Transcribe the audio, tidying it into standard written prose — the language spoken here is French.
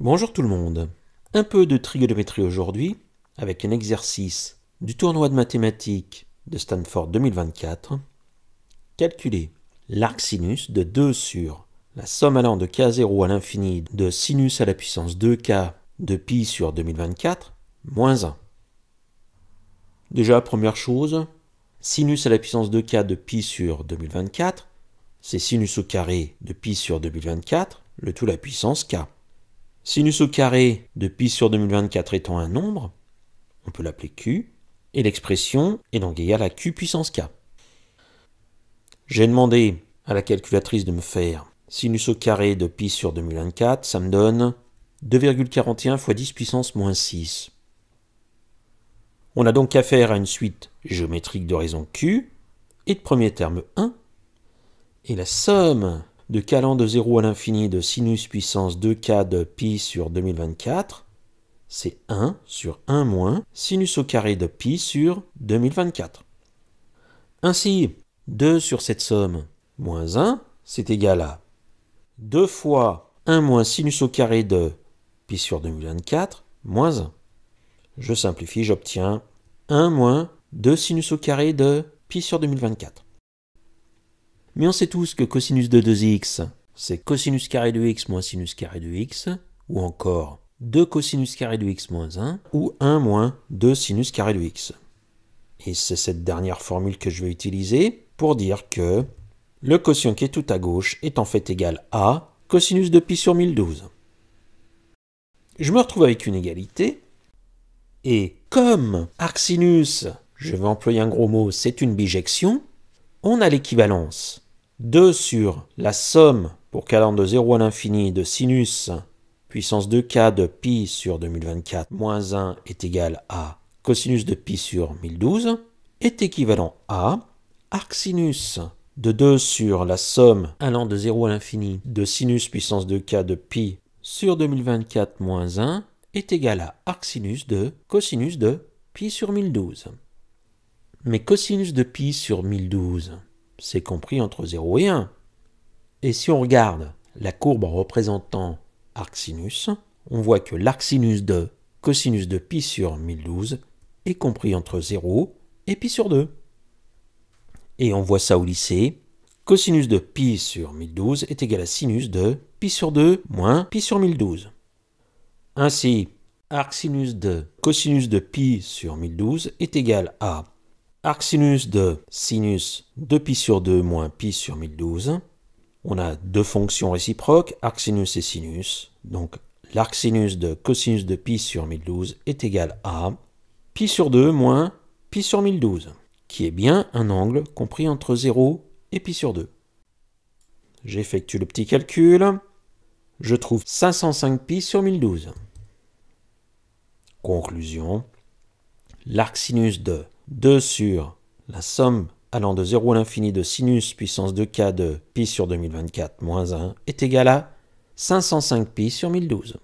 Bonjour tout le monde. Un peu de trigonométrie aujourd'hui, avec un exercice du tournoi de mathématiques de Stanford 2024. Calculer l'arc sinus de 2 sur la somme allant de k0 à l'infini de sinus à la puissance 2k de pi sur 2024 moins 1. Déjà, première chose, sinus à la puissance 2k de pi sur 2024, c'est sinus au carré de pi sur 2024, le tout à la puissance k. Sinus au carré de pi sur 2024 étant un nombre, on peut l'appeler q, et l'expression est donc égale à q puissance k. J'ai demandé à la calculatrice de me faire sinus au carré de pi sur 2024, ça me donne 2,41 fois 10 puissance moins 6. On a donc affaire à une suite géométrique de raison q, et de premier terme 1, et la somme de k allant de 0 à l'infini de sinus puissance 2k de pi sur 2024, c'est 1 sur 1 moins sinus au carré de pi sur 2024. Ainsi, 2 sur cette somme moins 1, c'est égal à 2 fois 1 moins sinus au carré de pi sur 2024 moins 1. Je simplifie, j'obtiens 1 moins 2 sinus au carré de pi sur 2024. Mais on sait tous que cosinus de 2x, c'est cosinus carré de x moins sinus carré de x, ou encore 2 cosinus carré de x moins 1, ou 1 moins 2 sinus carré de x. Et c'est cette dernière formule que je vais utiliser pour dire que le quotient qui est tout à gauche est en fait égal à cosinus de pi sur 1012. Je me retrouve avec une égalité, et comme arc sinus, je vais employer un gros mot, c'est une bijection, on a l'équivalence 2 sur la somme pour k allant de 0 à l'infini de sinus puissance 2k de pi sur 2024 moins 1 est égal à cosinus de pi sur 1012 est équivalent à arc sinus de 2 sur la somme allant de 0 à l'infini de sinus puissance 2k de pi sur 2024 moins 1 est égal à arc sinus de cosinus de pi sur 1012. Mais cosinus de pi sur 1012, c'est compris entre 0 et 1. Et si on regarde la courbe en représentant arc sinus, on voit que l'arc sinus de cosinus de pi sur 1012 est compris entre 0 et pi sur 2. Et on voit ça au lycée, cosinus de pi sur 1012 est égal à sinus de pi sur 2 moins pi sur 1012. Ainsi, arc sinus de cosinus de pi sur 1012 est égal à arc sinus de pi sur 2 moins pi sur 1012. On a deux fonctions réciproques, arc sinus et sinus. Donc l'arc sinus de cosinus de pi sur 1012 est égal à pi sur 2 moins pi sur 1012, qui est bien un angle compris entre 0 et pi sur 2. J'effectue le petit calcul. Je trouve 505 pi sur 1012. Conclusion. L'arc sinus de 2 sur la somme allant de 0 à l'infini de sinus puissance 2k de pi sur 2024 moins 1 est égal à 505 pi sur 1012.